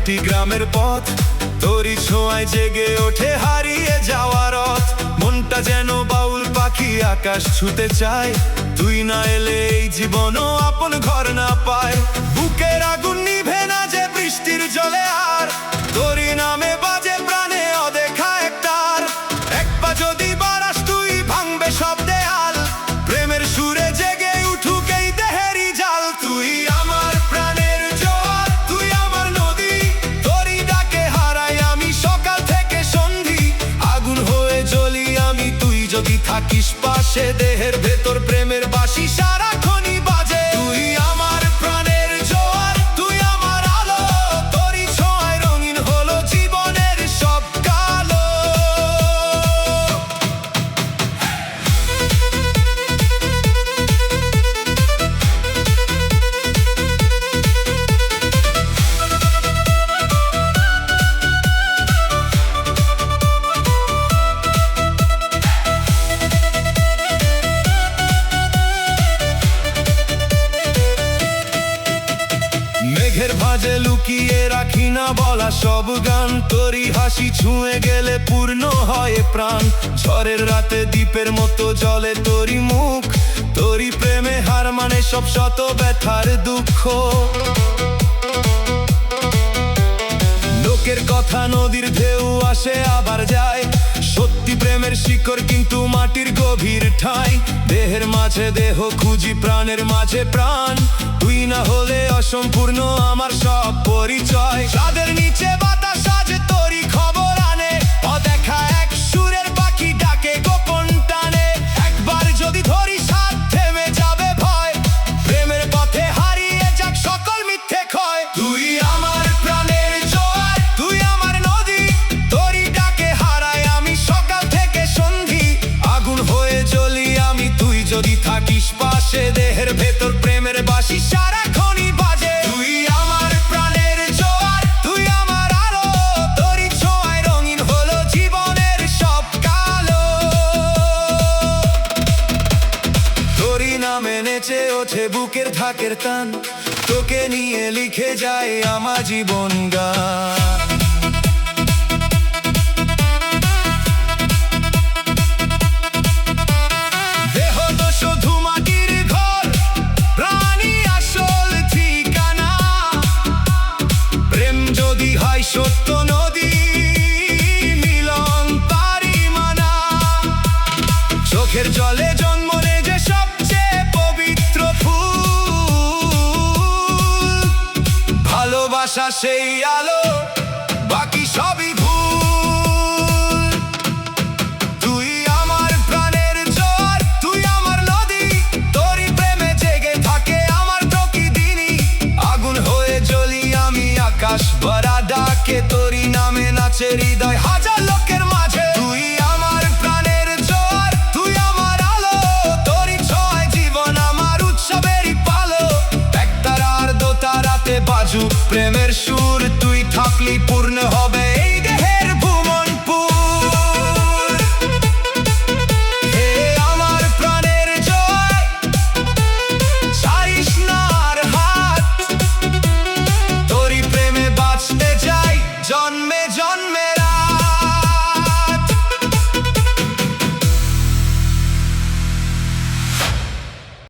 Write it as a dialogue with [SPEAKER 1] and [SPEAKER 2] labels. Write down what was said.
[SPEAKER 1] হাঁটি গ্রামের পথ, তোরই ছোঁয়ায় জেগে ওঠে হারিয়ে যাওয়া রথ। মনটা যেন বাউল পাখি আকাশ ছুতে চায়, তুই না এলে এই জীবনও আপন ঘর না পায়। বুকের আগুন নিভে না যে বৃষ্টির জলে, আর তোরই নামে বাজে প্রাণে অদেখা একটার। এক পা যদি বাড়াস তুই ভাঙবে সব দেয়াল, প্রেমের সুরে জেগে উঠুক এই দেহেরই জাল। তুই আমার প্রাণের জোয়ার, তুই আমার নদী, তোরই ডাকে হারাই আমি সকাল থেকে সন্ধি। আগুন হয়ে জ্বলি আমি তুই যদি থাকিস পাশে, দেহের ভেতর প্রেমের বাঁশি সারাক্ষণই বাজে। তুই আমার প্রাণের জোয়ার, তুই আমার আলো, তোরই ছোঁয়ায় রঙিন হলো জীবনের সব কালো। মেঘের ভাঁজে লুকিয়ে রাখি না বলা সব গান, তোরই হাসি ছুঁয়ে গেলে পূর্ণ হয় প্রাণ। ঝড়ের রাতে দ্বীপের মতো জলে তোরই মুখ, তোরই প্রেমে হার মানে সব শত ব্যথার দুঃখ। লোকের কথা নদীর ঢেউ আসে আবার যায়, সত্যি প্রেমের শিকড় কিন্তু মাটির গভীর ঠাঁই। দেহের মাঝে দেহ খুঁজি, প্রাণের মাঝে প্রাণ, তুই না হলে অসম্পূর্ণ আমার সব পরিচয়। চাঁদের নিচে বাতাস আজ তোরই খবর আনে, অদেখা এক সুরের পাখি ডাকে গোপন টানে। একবার যদি ধরিস হাত থেমে যাবে ভয়, প্রেমের পথে হারিয়ে যাক সকল মিথ্যে ক্ষয়। তুই আমার প্রাণের জোয়ার, তুই আমার নদী, তোরই ডাকে হারাই আমি সকাল থেকে সন্ধি। আগুন হয়ে জ্বলি আমি তুই যদি থাকিস পাশে, দেহের ভেতর প্রেমের বাঁশি সারাক্ষণই বাজে। তুই আমার প্রাণের জোয়ার, তুই আমার আলো, তোরই ছোঁয়ায় রঙিন হলো জীবনের সব কালো। তোরই নামে নেচে ওঠে বুকের ঢাকের টান, তোকে নিয়ে লিখে যায় আমার জীবন গান। দেহ তো শুধু মাটির ঘর, প্রাণী আসল ঠিকানা। প্রেম যদি হয় সত্য নদী, মিলন তারই মানা। চোখের জলে জন্ম নেয় যে সবচেয়ে পবিত্র ফুল, ভালোবাসা সেই আলো, বাকি সবই ভুল। তুই আমার প্রাণের জোয়ার, তুই আমার নদী, তোরই প্রেমে জেগে থাকে আমার প্রতিদিনই। আগুন হয়ে জ্বলি আমি আকাশ ভরা ডাকে, তোরই নামে নাচে হৃদয় হাজার লোকের মাঝে। তুই আমার প্রাণের জোয়ার, তুই আমার আলো, তোরই ছোঁয়ায় জীবন আমার উৎসবেরই পালো। একতারার দোতারাতে বাজুক প্রেমের সুর, তুই থাকলি